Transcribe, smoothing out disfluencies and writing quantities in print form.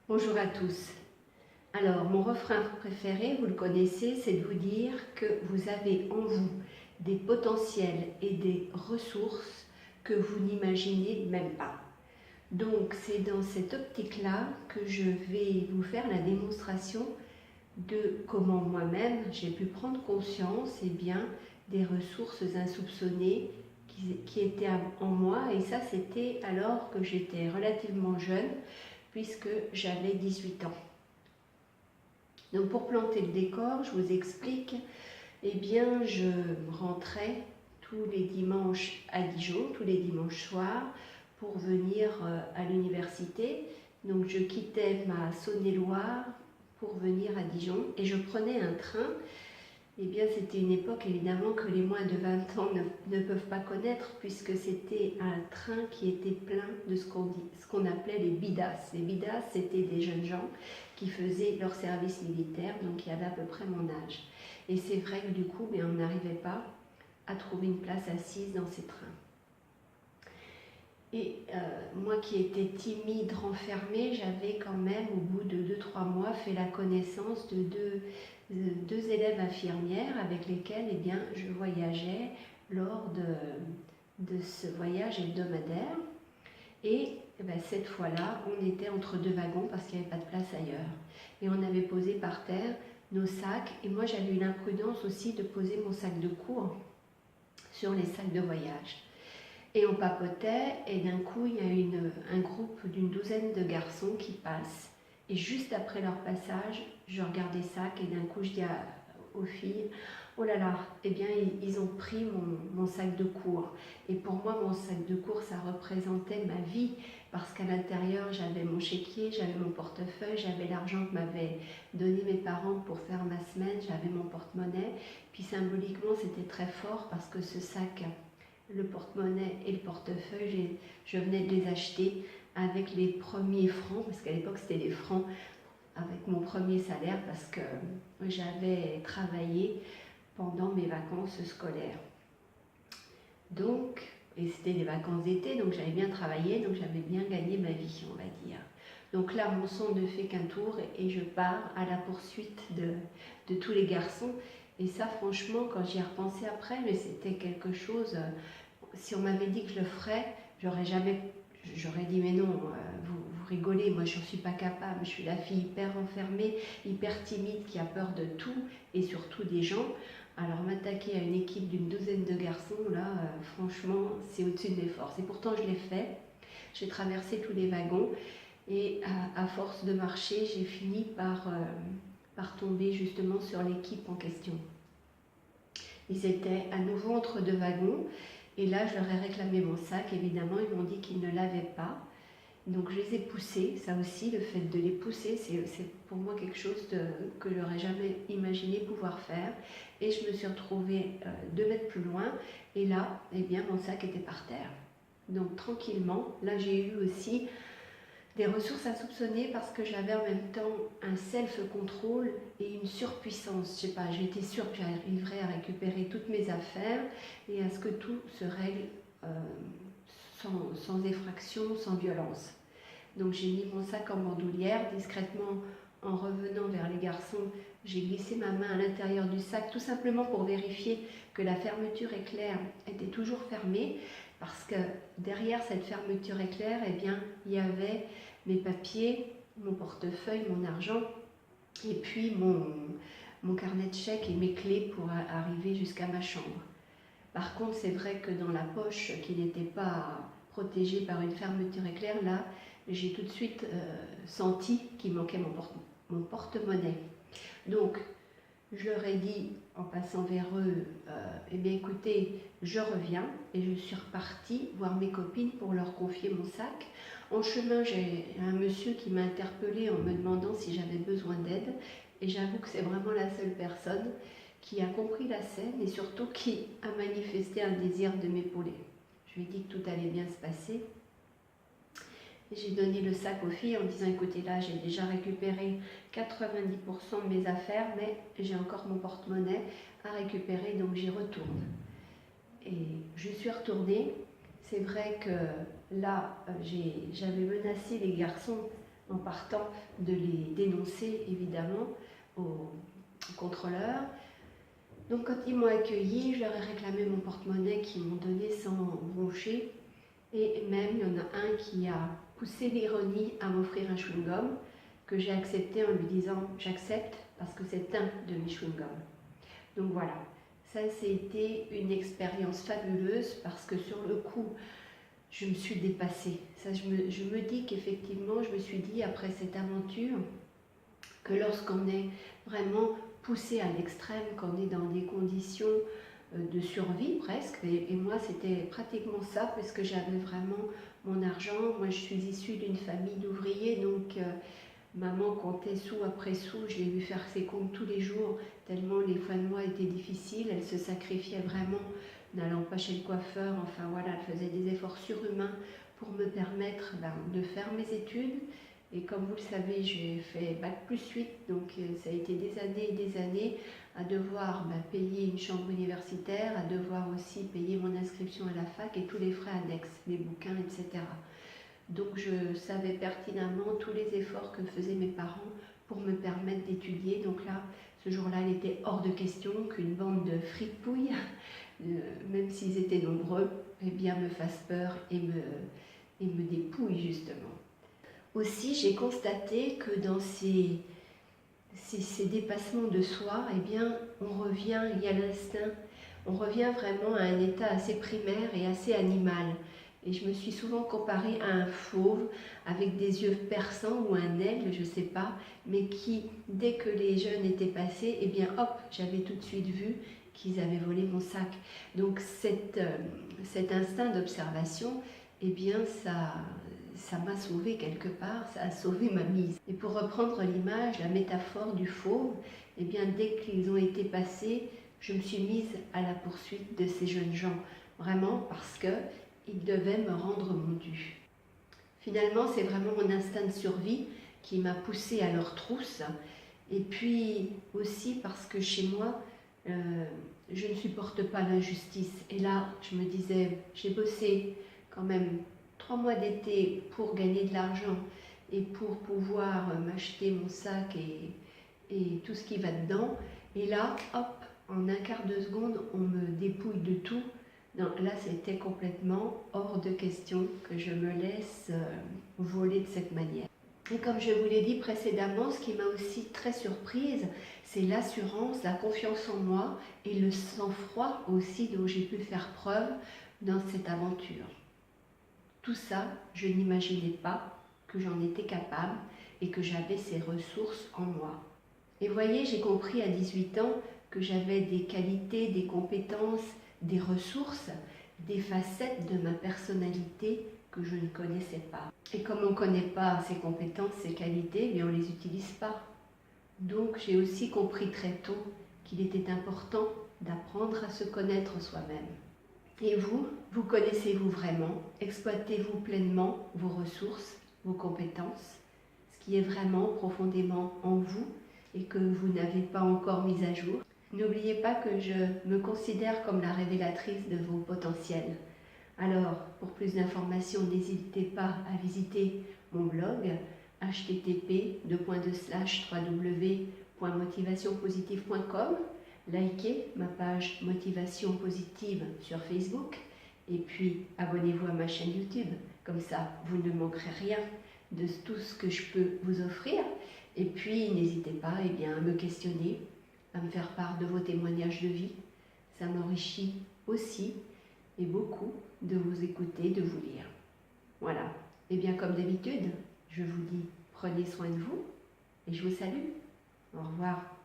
Bonjour à tous. Alors, mon refrain préféré, vous le connaissez, c'est de vous dire que vous avez en vous des potentiels et des ressources que vous n'imaginez même pas. Donc, c'est dans cette optique-là que je vais vous faire la démonstration de comment moi-même j'ai pu prendre conscience des ressources insoupçonnées qui étaient en moi. Et ça, c'était alors que j'étais relativement jeune, puisque j'avais 18 ans. Donc pour planter le décor, je vous explique, je rentrais tous les dimanches à Dijon, tous les dimanches soirs, pour venir à l'université. Donc je quittais ma Saône-et-Loire pour venir à Dijon et je prenais un train. C'était une époque évidemment que les moins de 20 ans ne peuvent pas connaître, puisque c'était un train qui était plein de ce qu'on appelait les bidas. Les bidas, c'était des jeunes gens qui faisaient leur service militaire, donc qui avaient à peu près mon âge. Et c'est vrai que du coup, on n'arrivait pas à trouver une place assise dans ces trains. Et moi qui étais timide, renfermée, j'avais quand même, au bout de 2-3 mois, fait la connaissance de deux élèves infirmières avec lesquelles je voyageais lors de ce voyage hebdomadaire. Et cette fois-là, on était entre deux wagons parce qu'il n'y avait pas de place ailleurs. Et on avait posé par terre nos sacs. Et moi, j'avais eu l'imprudence aussi de poser mon sac de cours sur les sacs de voyage. Et on papotait, et d'un coup, il y a un groupe d'une douzaine de garçons qui passent. Et juste après leur passage, je regarde les sacs, et d'un coup, je dis aux filles, oh là là, ils ont pris mon sac de cours. Et pour moi, mon sac de cours, ça représentait ma vie, parce qu'à l'intérieur, j'avais mon chéquier, j'avais mon portefeuille, j'avais l'argent que m'avaient donné mes parents pour faire ma semaine, j'avais mon porte-monnaie. Puis symboliquement, c'était très fort, parce que ce sac, le porte-monnaie et le portefeuille, je venais de les acheter avec les premiers francs, parce qu'à l'époque c'était des francs, avec mon premier salaire, parce que j'avais travaillé pendant mes vacances scolaires. Donc, et c'était des vacances d'été, donc j'avais bien travaillé, donc j'avais bien gagné ma vie, on va dire. Donc là, mon sang ne fait qu'un tour et je pars à la poursuite de tous les garçons. Et ça, franchement, quand j'y ai repensé après, mais c'était quelque chose, si on m'avait dit que je le ferais, j'aurais dit mais non, vous rigolez, moi je ne suis pas capable, je suis la fille hyper enfermée, hyper timide, qui a peur de tout et surtout des gens. Alors m'attaquer à une équipe d'une douzaine de garçons, là, franchement, c'est au-dessus de mes forces. Et pourtant je l'ai fait, j'ai traversé tous les wagons et à force de marcher, j'ai fini par tomber justement sur l'équipe en question. Ils étaient à nouveau entre deux wagons. Et là, je leur ai réclamé mon sac, évidemment, ils m'ont dit qu'ils ne l'avaient pas. Donc je les ai poussés, ça aussi, le fait de les pousser, c'est pour moi quelque chose que je n'aurais jamais imaginé pouvoir faire. Et je me suis retrouvée 2 mètres plus loin, et là, mon sac était par terre. Donc tranquillement, là j'ai eu aussi des ressources insoupçonnées parce que j'avais en même temps un self-control et une surpuissance. Je sais pas, j'étais sûre que j'arriverais à récupérer toutes mes affaires et à ce que tout se règle sans effraction, sans violence. Donc j'ai mis mon sac en bandoulière, discrètement en revenant vers les garçons, j'ai glissé ma main à l'intérieur du sac, tout simplement pour vérifier que la fermeture éclair était toujours fermée, parce que derrière cette fermeture éclair, il y avait mes papiers, mon portefeuille, mon argent, et puis mon carnet de chèques et mes clés pour arriver jusqu'à ma chambre. Par contre, c'est vrai que dans la poche qui n'était pas protégée par une fermeture éclair, là, j'ai tout de suite senti qu'il manquait mon porte-monnaie. Donc, je leur ai dit, en passant vers eux, écoutez, je reviens, et je suis repartie voir mes copines pour leur confier mon sac. En chemin, j'ai un monsieur qui m'a interpellée en me demandant si j'avais besoin d'aide, et j'avoue que c'est vraiment la seule personne qui a compris la scène et surtout qui a manifesté un désir de m'épauler. Je lui ai dit que tout allait bien se passer. J'ai donné le sac aux filles en disant, écoutez, là j'ai déjà récupéré 90% de mes affaires, mais j'ai encore mon porte-monnaie à récupérer, donc j'y retourne. Et je suis retournée. C'est vrai que là, j'avais menacé les garçons en partant de les dénoncer évidemment aux contrôleurs. Donc quand ils m'ont accueilli, je leur ai réclamé mon porte-monnaie qu'ils m'ont donné sans broncher. Et même, il y en a un qui a poussé l'ironie à m'offrir un chewing-gum que j'ai accepté en lui disant « j'accepte parce que c'est un de mes chewing-gums ». Donc voilà, ça c'était une expérience fabuleuse parce que sur le coup, je me suis dépassée. Ça, je me dis qu'effectivement, je me suis dit après cette aventure que lorsqu'on est vraiment poussé à l'extrême, qu'on est dans des conditions de survie presque, et moi c'était pratiquement ça parce que j'avais vraiment mon argent. Moi je suis issue d'une famille d'ouvriers, donc maman comptait sou après sou, je l'ai vu faire ses comptes tous les jours tellement les fins de mois étaient difficiles. Elle se sacrifiait vraiment, n'allant pas chez le coiffeur, enfin voilà, elle faisait des efforts surhumains pour me permettre de faire mes études. Et comme vous le savez, j'ai fait Bac+8, donc ça a été des années et des années à devoir payer une chambre universitaire, à devoir aussi payer mon inscription à la fac et tous les frais annexes, les bouquins, etc. Donc je savais pertinemment tous les efforts que faisaient mes parents pour me permettre d'étudier. Donc là, ce jour-là, il était hors de question qu'une bande de fripouilles, même s'ils étaient nombreux, eh bien, me fassent peur et me dépouillent justement. Aussi, j'ai constaté que dans ces dépassements de soi, eh bien, on revient, il y a l'instinct, on revient vraiment à un état assez primaire et assez animal. Et je me suis souvent comparée à un fauve avec des yeux perçants ou un aigle, je ne sais pas, mais qui, dès que les jeunes étaient passés, eh bien hop, j'avais tout de suite vu qu'ils avaient volé mon sac. Donc cet instinct d'observation, eh bien ça m'a sauvée quelque part, ça a sauvé ma mise. Et pour reprendre l'image, la métaphore du fauve, eh bien dès qu'ils ont été passés, je me suis mise à la poursuite de ces jeunes gens, vraiment parce qu'ils devaient me rendre mon dû. Finalement, c'est vraiment mon instinct de survie qui m'a poussée à leur trousse, et puis aussi parce que chez moi, je ne supporte pas l'injustice. Et là, je me disais, j'ai bossé quand même 3 mois d'été pour gagner de l'argent et pour pouvoir m'acheter mon sac et tout ce qui va dedans. Et là, hop, en un quart de seconde, on me dépouille de tout. Non, là, c'était complètement hors de question que je me laisse voler de cette manière. Et comme je vous l'ai dit précédemment, ce qui m'a aussi très surprise, c'est l'assurance, la confiance en moi et le sang-froid aussi dont j'ai pu faire preuve dans cette aventure. Tout ça, je n'imaginais pas que j'en étais capable et que j'avais ces ressources en moi. Et voyez, j'ai compris à 18 ans que j'avais des qualités, des compétences, des ressources, des facettes de ma personnalité que je ne connaissais pas. Et comme on ne connaît pas ses compétences, ses qualités, mais on ne les utilise pas. Donc j'ai aussi compris très tôt qu'il était important d'apprendre à se connaître soi-même. Et vous connaissez-vous vraiment? Exploitez-vous pleinement vos ressources, vos compétences, ce qui est vraiment profondément en vous et que vous n'avez pas encore mis à jour. N'oubliez pas que je me considère comme la révélatrice de vos potentiels. Alors, pour plus d'informations, n'hésitez pas à visiter mon blog http://www.motivationpositive.com, likez ma page Motivation Positive sur Facebook et puis abonnez-vous à ma chaîne YouTube. Comme ça, vous ne manquerez rien de tout ce que je peux vous offrir. Et puis, n'hésitez pas à me questionner, à me faire part de vos témoignages de vie. Ça m'enrichit aussi et beaucoup de vous écouter, de vous lire. Voilà. Et bien comme d'habitude, je vous dis prenez soin de vous et je vous salue. Au revoir.